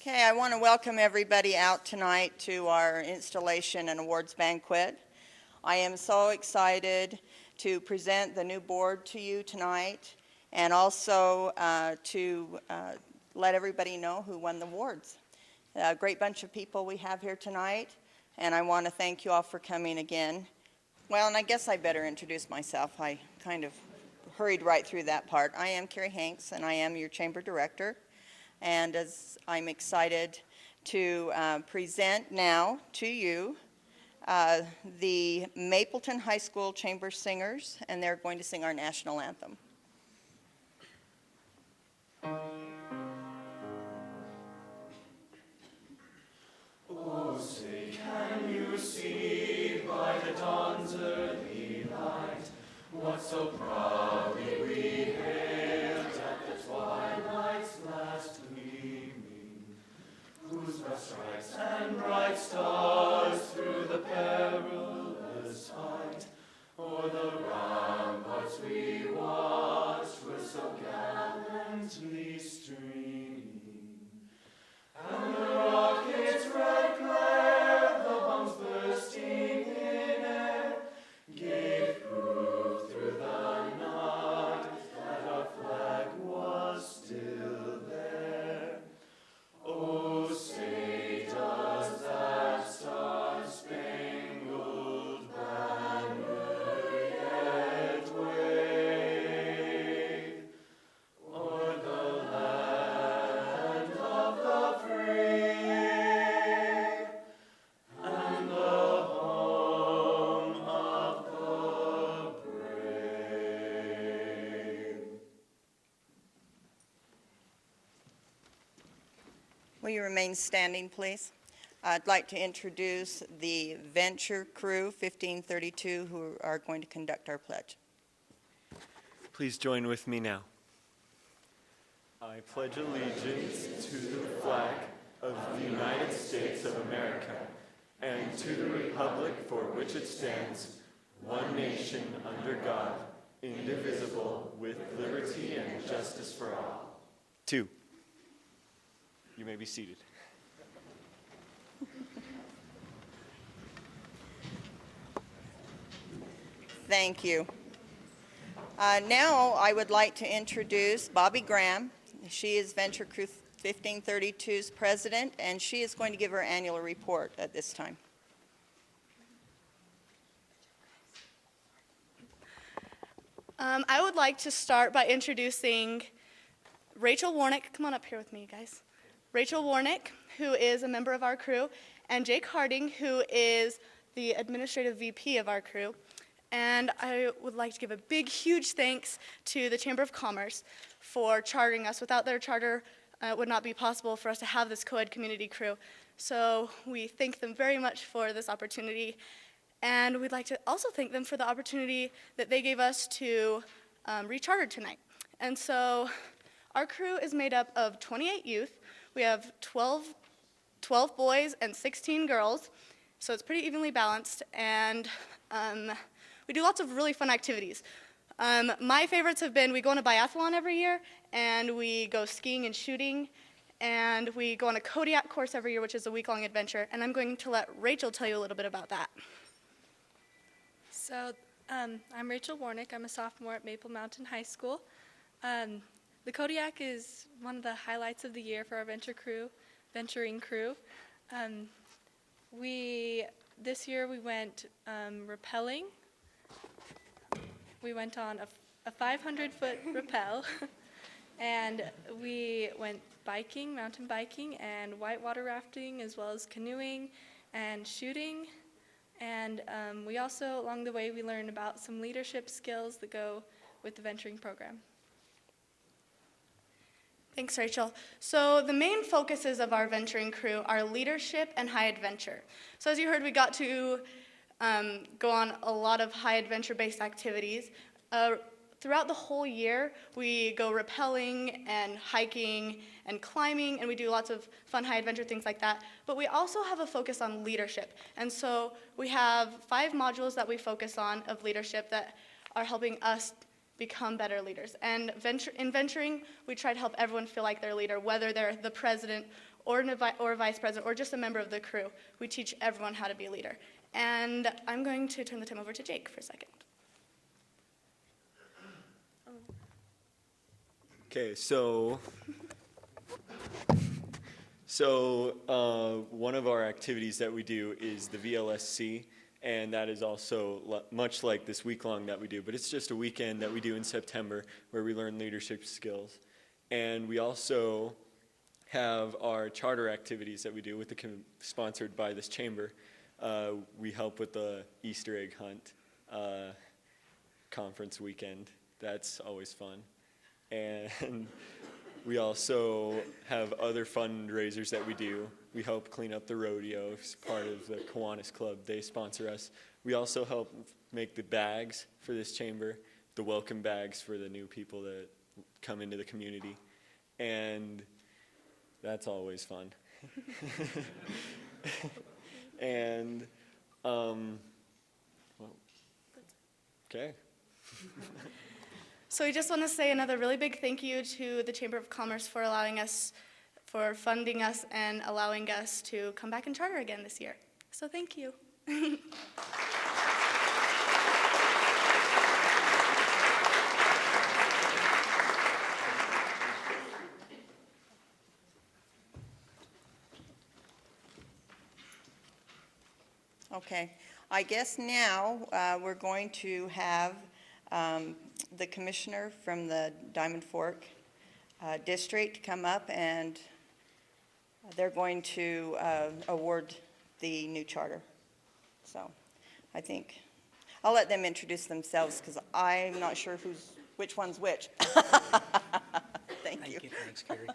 Okay, I want to welcome everybody out tonight to our installation and awards banquet. I am so excited to present the new board to you tonight and also to let everybody know who won the awards. A great bunch of people we have here tonight, and I want to thank you all for coming again. Well, and I guess I better introduce myself. I kind of hurried right through that part. I am Carrie Hanks, and I am your chamber director. And as I'm excited to present now to you the Mapleton High School Chamber Singers, and they're going to sing our national anthem. Oh, say, can you see by the dawn's early light what so proudly we hailed at the twilight's last gleaming, whose rough stripes and bright stars through the perilous fight o'er the ramparts we watched were so gallantly streaming, and the rocket's red glare, the bombs bursting in air, gave proof through the night that our flag was still there. Oh, say does that star-spangled banner yet wave o'er the land of the free and the home of the brave? Will you remain standing, please? I'd like to introduce the Venture Crew 1532 who are going to conduct our pledge. Please join with me now. I pledge allegiance to the flag of the United States of America and to the republic for which it stands, one nation under God, indivisible, with liberty and justice for all. 2. You may be seated. Thank you. Now I would like to introduce Bobby Graham. She is Venture Crew 1532's president, and she is going to give her annual report at this time. I would like to start by introducing Rachel Warnick. Come on up here with me, you guys. Rachel Warnick, who is a member of our crew, and Jake Harding, who is the administrative VP of our crew. And I would like to give a big, huge thanks to the Chamber of Commerce for chartering us. Without their charter, it would not be possible for us to have this co-ed community crew. So we thank them very much for this opportunity. And we'd like to also thank them for the opportunity that they gave us to recharter tonight. And so our crew is made up of 28 youth. We have 12 boys and 16 girls. So it's pretty evenly balanced. And we do lots of really fun activities. My favorites have been we go on a biathlon every year, and we go skiing and shooting, and we go on a Kodiak course every year, which is a week-long adventure, and I'm going to let Rachel tell you a little bit about that. So I'm Rachel Warnick. I'm a sophomore at Maple Mountain High School. The Kodiak is one of the highlights of the year for our venturing crew. This year we went rappelling. We went on a 500-foot rappel, and we went biking, mountain biking, and whitewater rafting, as well as canoeing and shooting. And we also, along the way, we learned about some leadership skills that go with the venturing program. Thanks, Rachel. So the main focuses of our venturing crew are leadership and high adventure. So as you heard, we got to go on a lot of high adventure-based activities. Throughout the whole year, we go rappelling and hiking and climbing, and we do lots of fun high adventure things like that. But we also have a focus on leadership. And so we have 5 modules that we focus on of leadership that are helping us become better leaders. And in venturing, we try to help everyone feel like they're a leader, whether they're the president or a vice president, or just a member of the crew. We teach everyone how to be a leader. And I'm going to turn the time over to Jake for a second. Okay, one of our activities that we do is the VLSC, and that is also much like this week-long that we do, but it's just a weekend that we do in September where we learn leadership skills. And we also have our charter activities that we do with sponsored by this chamber. We help with the Easter egg hunt conference weekend. That's always fun. And we also have other fundraisers that we do. We help clean up the rodeo as part of the Kiwanis Club. They sponsor us. We also help make the bags for this chamber, the welcome bags for the new people that come into the community. And that's always fun. And, okay. So we just want to say another really big thank you to the Chamber of Commerce for for funding us and allowing us to come back and charter again this year. So thank you. Okay, I guess now we're going to have the commissioner from the Diamond Fork district come up, and they're going to award the new charter. So I think I'll let them introduce themselves because I'm not sure which one's which. Thank you. Thanks, Carrie.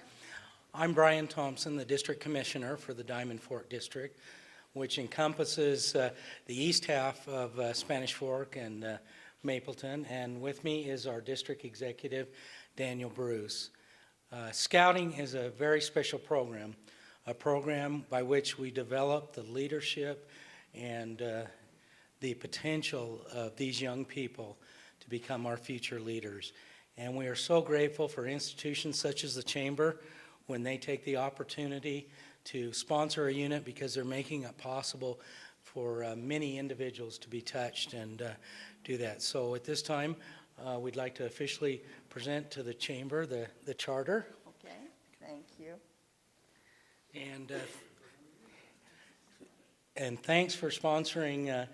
I'm Brian Thompson, the District Commissioner for the Diamond Fork District, which encompasses the east half of Spanish Fork and Mapleton, and with me is our District Executive, Daniel Bruce. Scouting is a very special program, a program by which we develop the leadership and the potential of these young people to become our future leaders. And we are so grateful for institutions such as the Chamber when they take the opportunity to sponsor a unit because they're making it possible for many individuals to be touched and do that. So at this time, we'd like to officially present to the Chamber the charter. Okay, thank you. And thanks for sponsoring the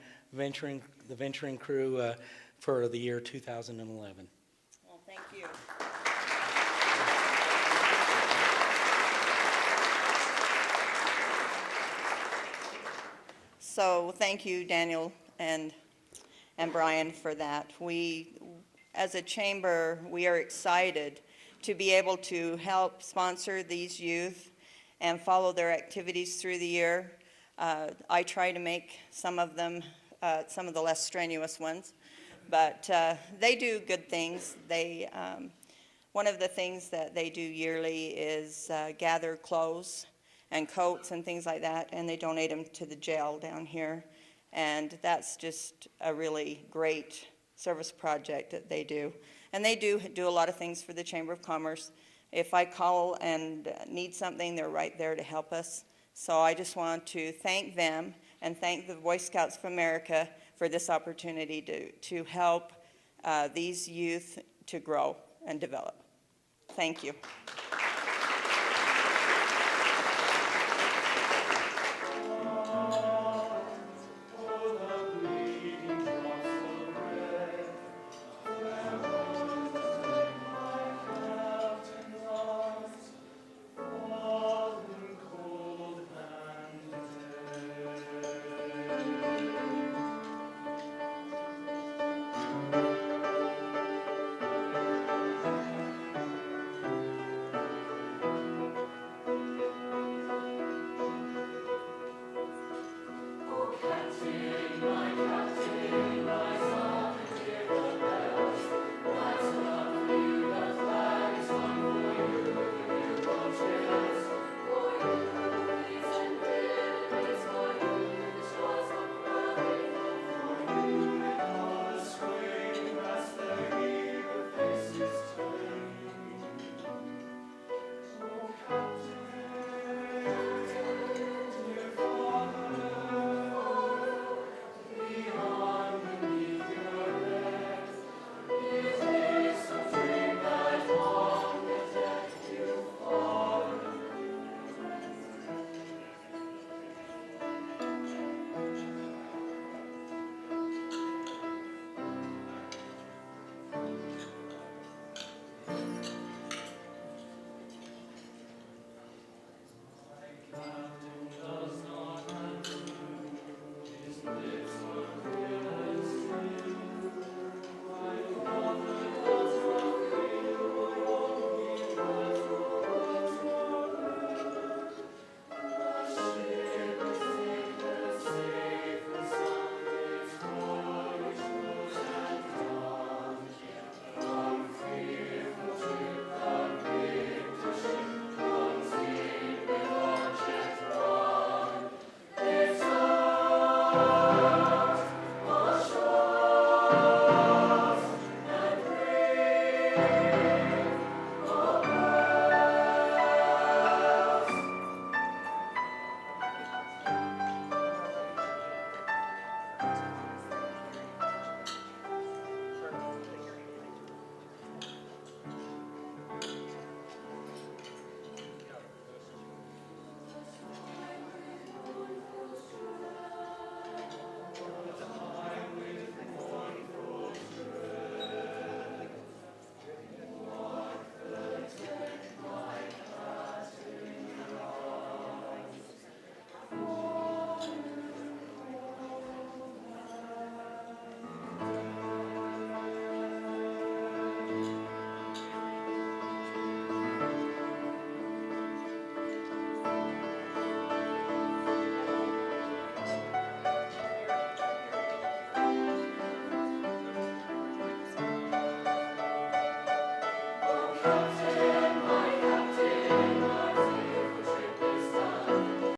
Venturing Crew for the year 2011. Well, thank you. So thank you, Daniel and Brian, for that. We, as a chamber, we are excited to be able to help sponsor these youth and follow their activities through the year. I try to make some of them, some of the less strenuous ones, but they do good things. They, one of the things that they do yearly is gather clothes and coats and things like that, and they donate them to the jail down here. And that's just a really great service project that they do. And they do a lot of things for the Chamber of Commerce. If I call and need something, they're right there to help us. So I just want to thank them and thank the Boy Scouts of America for this opportunity to help these youth to grow and develop. Thank you.